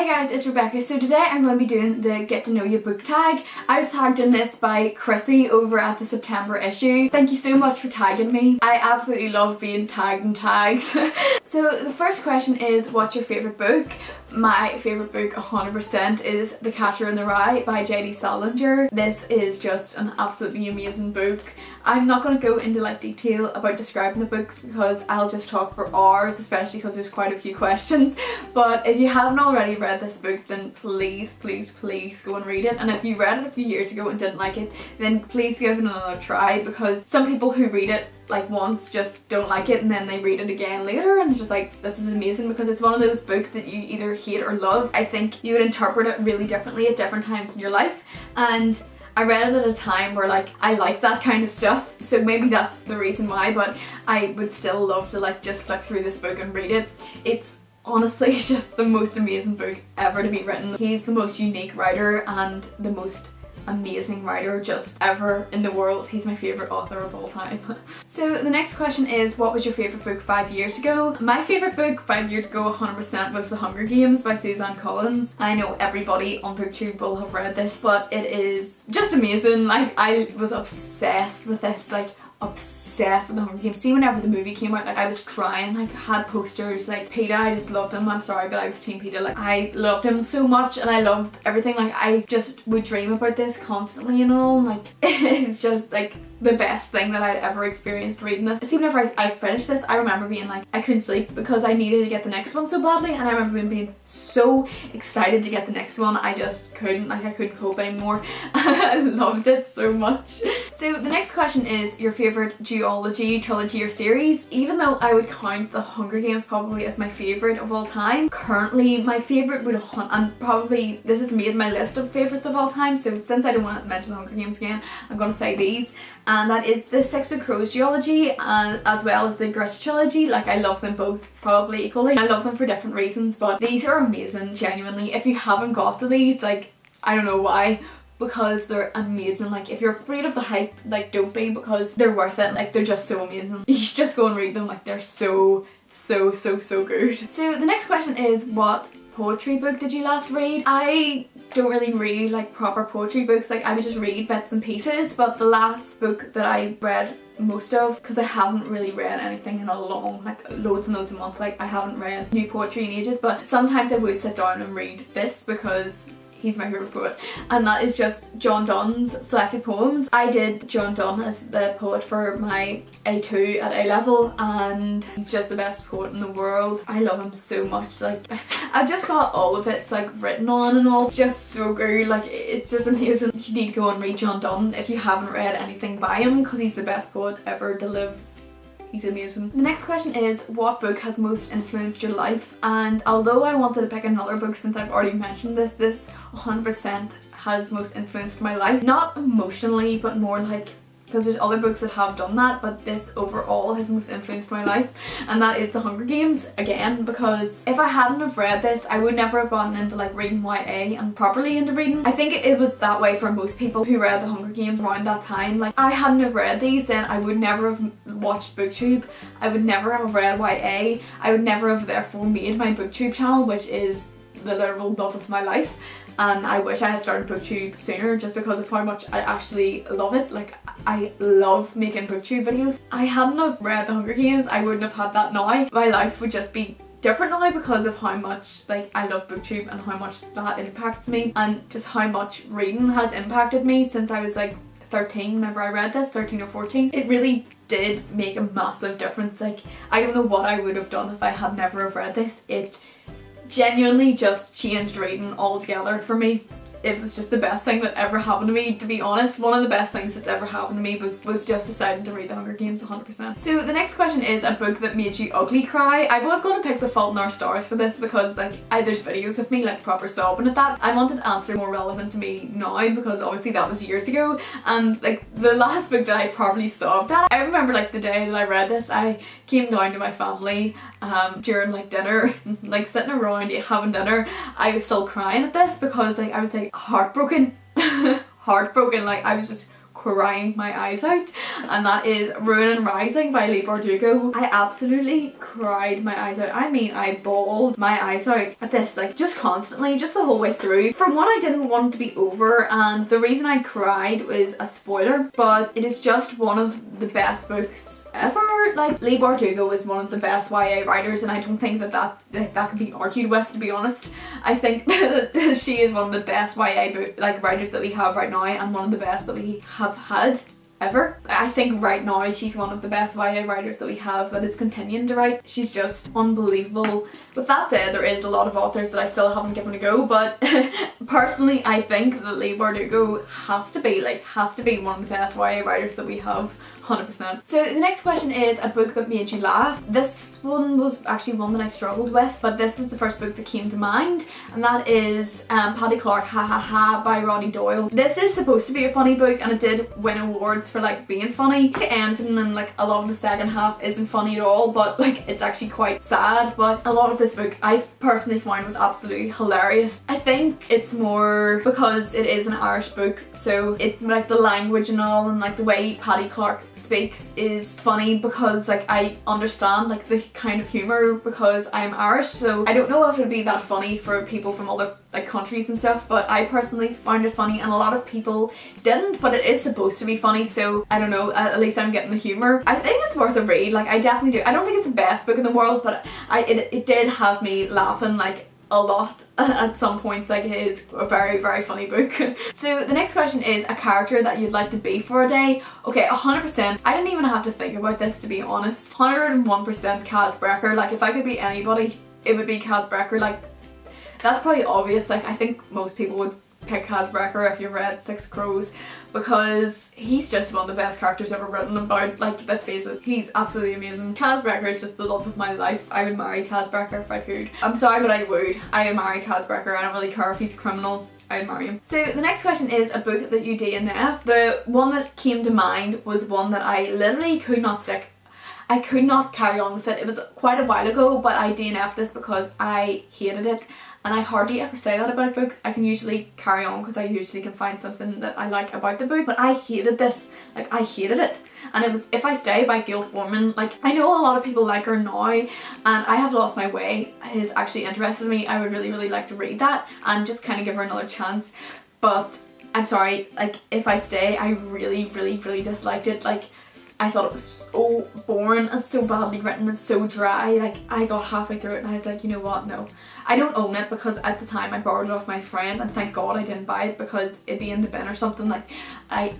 Hey guys, it's Rebecca. So today I'm going to be doing the Get to Know You book tag. I was tagged in this by Chrissy over at the September issue. Thank you so much for tagging me. I absolutely love being tagged in tags. So the first question is, what's your favourite book? My favourite book 100% is The Catcher in the Rye by J.D. Salinger. This is just an absolutely amazing book. I'm not going to go into detail about describing the books because I'll just talk for hours, especially because there's quite a few questions. But if you haven't already read this book, then please go and read it. And if you read it a few years ago and didn't like it, then please give it another try, because some people who read it once just don't like it and then they read it again later and just this is amazing, because it's one of those books that you either hate or love. I think you would interpret it really differently at different times in your life, and I read it at a time where I like that kind of stuff, so maybe that's the reason why, but I would still love to just flick through this book and read it. It's honestly just the most amazing book ever to be written. He's the most unique writer and the most amazing writer just ever in the world. He's my favourite author of all time. So the next question is, what was your favourite book 5 years ago? My favourite book 5 years ago 100% was The Hunger Games by Suzanne Collins. I know everybody on BookTube will have read this, but it is just amazing. I was obsessed with this, obsessed with The Hunger Games. See, whenever the movie came out, I was crying, I had posters, Peeta, I just loved him. I'm sorry, but I was Team Peeta. I loved him so much and I loved everything. I just would dream about this constantly and all. It's just the best thing that I'd ever experienced reading this. See, whenever I finished this, I remember being I couldn't sleep because I needed to get the next one so badly, and I remember being so excited to get the next one. I just couldn't, I couldn't cope anymore. I loved it so much. So the next question is your favourite duology, trilogy or series. Even though I would count The Hunger Games probably as my favourite of all time, currently my favourite would, and probably this has made my list of favourites of all time, so since I don't want to mention The Hunger Games again, I'm going to say these. And that is the Six of Crows duology, and as well as the Grit trilogy. I love them both probably equally. I love them for different reasons, but these are amazing, genuinely. If you haven't got to these, I don't know why, because they're amazing. If you're afraid of the hype, don't be, because they're worth it. They're just so amazing. You should just go and read them. They're so good. So the next question is, what poetry book did you last read? I don't really read proper poetry books. I would just read bits and pieces, but the last book that I read most of, because I haven't really read anything in a long, loads and loads of months, I haven't read new poetry in ages, but sometimes I would sit down and read this because he's my favourite poet, and that is just John Donne's Selected Poems. I did John Donne as the poet for my A2 at A-level, and he's just the best poet in the world. I love him so much. I've just got all of it written on and all. It's just so good. It's just amazing. You need to go and read John Donne if you haven't read anything by him, because he's the best poet ever to live. He's amazing. The next question is, what book has most influenced your life? And although I wanted to pick another book since I've already mentioned this 100% has most influenced my life. Not emotionally, but more because there's other books that have done that, but this overall has most influenced my life, and that is The Hunger Games, again, because if I hadn't have read this, I would never have gotten into reading YA and properly into reading. I think it was that way for most people who read The Hunger Games around that time. I hadn't have read these, then I would never have watched BookTube, I would never have read YA, I would never have therefore made my BookTube channel, which is the literal love of my life. And I wish I had started BookTube sooner, just because of how much I actually love it. I love making BookTube videos. I hadn't have read The Hunger Games, I wouldn't have had that now. My life would just be different now because of how much I love BookTube and how much that impacts me, and just how much reading has impacted me since I was 13 whenever I read this, 13 or 14. It really did make a massive difference. I don't know what I would have done if I had never have read this. It genuinely just changed reading altogether for me. It was just the best thing that ever happened to me, to be honest. One of the best things that's ever happened to me was just deciding to read The Hunger Games 100%. So the next question is, a book that made you ugly cry. I was going to pick The Fault in Our Stars for this because there's videos of me proper sobbing at that. I wanted an answer more relevant to me now, because obviously that was years ago, and the last book that I probably sobbed at, I remember the day that I read this, I came down to my family during dinner, sitting around having dinner. I was still crying at this because I was heartbroken. Heartbroken. I was just crying my eyes out, and that is Ruin and Rising by Leigh Bardugo. I absolutely cried my eyes out. I mean, I bawled my eyes out at this, like, just constantly, just the whole way through. From one, I didn't want it to be over, and the reason I cried was a spoiler, but it is just one of the best books ever. Like, Leigh Bardugo is one of the best YA writers, and I don't think that can be argued with, to be honest. I think that she is one of the best YA writers that we have right now, and one of the best that we have had ever. I think right now she's one of the best YA writers that we have that is continuing to write. She's just unbelievable. With that said, there is a lot of authors that I still haven't given a go, but personally I think that Leigh Bardugo has to be one of the best YA writers that we have. 100%. So the next question is a book that made you laugh. This one was actually one that I struggled with, but this is the first book that came to mind, and that is Paddy Clark Ha Ha Ha by Roddy Doyle. This is supposed to be a funny book, and it did win awards for like being funny. The ending and like a lot of the second half isn't funny at all, but like it's actually quite sad. But a lot of this book I personally found was absolutely hilarious. I think it's more because it is an Irish book, so it's like the language and all, and like the way Paddy Clark speaks is funny because like I understand like the kind of humour because I'm Irish, so I don't know if it'd be that funny for people from other like countries and stuff, but I personally found it funny, and a lot of people didn't, but it is supposed to be funny, so I don't know, at least I'm getting the humour. I think it's worth a read, like I definitely do. I don't think it's the best book in the world, but it did have me laughing like a lot at some points. Like, it is a very, very funny book. So the next question is a character that you'd like to be for a day. Okay, 100%. I didn't even have to think about this, to be honest. 101% Kaz Brekker. Like, if I could be anybody, it would be Kaz Brekker. Like, that's probably obvious. Like, I think most people would pick Kaz Brekker if you've read Six Crows, because he's just one of the best characters ever written about. Like, let's face it, he's absolutely amazing. Kaz Brekker is just the love of my life. I would marry Kaz Brekker if I could. I'm sorry, but I would. I would marry Kaz Brekker. I don't really care if he's a criminal. I'd marry him. So the next question is a book that you DNF. The one that came to mind was one that I literally could not stick. I could not carry on with it. It was quite a while ago, but I DNF'd this because I hated it. And I hardly ever say that about books. I can usually carry on because I usually can find something that I like about the book. But I hated this. Like, I hated it. And it was If I Stay by Gail Forman. Like, I know a lot of people like her now, and I Have Lost My Way has actually interested me. I would really, really like to read that and just kind of give her another chance. But I'm sorry, like, If I Stay, I really, really, really disliked it. Like, I thought it was so boring and so badly written and so dry. Like, I got halfway through it and I was like, you know what, no. I don't own it because at the time I borrowed it off my friend, and thank God I didn't buy it because it'd be in the bin or something. Like, I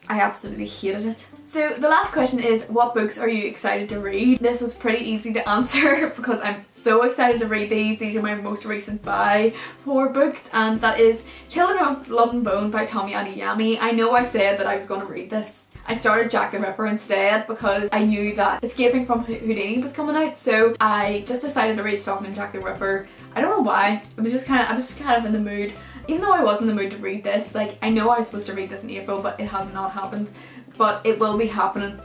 absolutely hated it. So the last question is, what books are you excited to read? This was pretty easy to answer because I'm so excited to read these. These are my most recent buy for books, and that is Children of Blood and Bone by Tomi Adeyemi. I know I said that I was going to read this. I started Jack the Ripper instead because I knew that Escaping from Houdini was coming out, so I just decided to read Stalking Jack the Ripper. I don't know why. I was just kind of in the mood. Even though I was in the mood to read this, like, I know I was supposed to read this in April, but it has not happened. But it will be happening.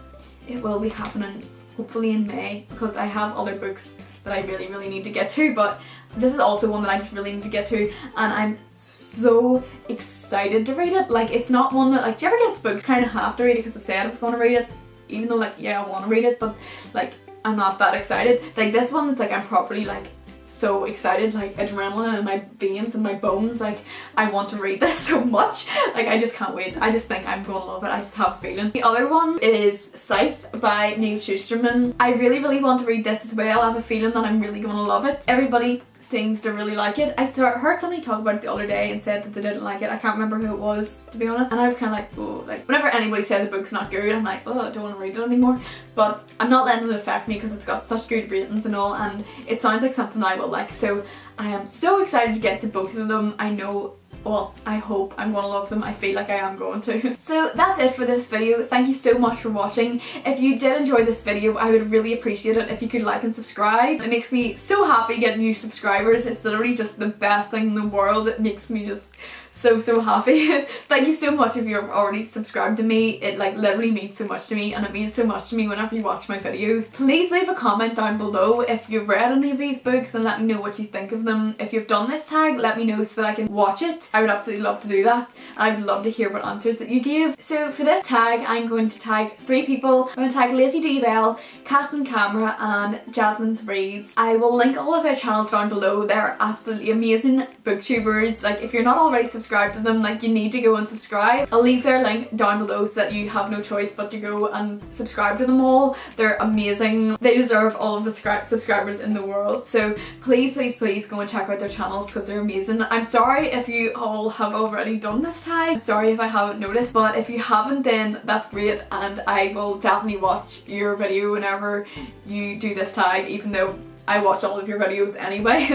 It will be happening hopefully in May, because I have other books that I really, really need to get to, but this is also one that I just really need to get to, and I'm so excited to read it. Like, it's not one that, like, do you ever get books kind of have to read it because I said I was going to read it, even though, like, yeah, I want to read it, but like, I'm not that excited. Like, this one is like, I'm properly like so excited, like adrenaline in my veins and my bones. Like, I want to read this so much. Like, I just can't wait. I just think I'm going to love it. I just have a feeling. The other one is Scythe by Neil Shusterman. I really, really want to read this as well. I have a feeling that I'm really going to love it. Everybody seems to really like it. I heard somebody talk about it the other day and said that they didn't like it. I can't remember who it was, to be honest, and I was kind of like, oh, like, whenever anybody says a book's not good, I'm like, oh, I don't want to read it anymore. But I'm not letting it affect me because it's got such good ratings and all, and it sounds like something I will like, so I am so excited to get to both of them. I know, well, I hope I'm going to love them. I feel like I am going to. So that's it for this video. Thank you so much for watching. If you did enjoy this video, I would really appreciate it if you could like and subscribe. It makes me so happy getting new subscribers. It's literally just the best thing in the world. It makes me just so happy. Thank you so much if you're already subscribed to me. It like literally means so much to me, and it means so much to me whenever you watch my videos. Please leave a comment down below if you've read any of these books and let me know what you think of them. If you've done this tag, let me know so that I can watch it. I would absolutely love to do that. I would love to hear what answers that you gave. So for this tag, I'm going to tag 3 people. I'm going to tag Lacey D Bell, Cats and Camera, and Jasmine's Reads. I will link all of their channels down below. They're absolutely amazing booktubers. Like, if you're not already subscribed to them, like, you need to go and subscribe. I'll leave their link down below so that you have no choice but to go and subscribe to them all. They're amazing. They deserve all of the subscribers in the world. So please, please, please go and check out their channels because they're amazing. I'm sorry if you all have already done this tag. I'm sorry if I haven't noticed, but if you haven't, then that's great, and I will definitely watch your video whenever you do this tag, even though I watch all of your videos anyway.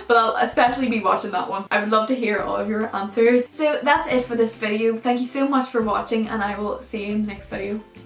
But I'll especially be watching that one. I would love to hear all of your answers. So that's it for this video. Thank you so much for watching, and I will see you in the next video.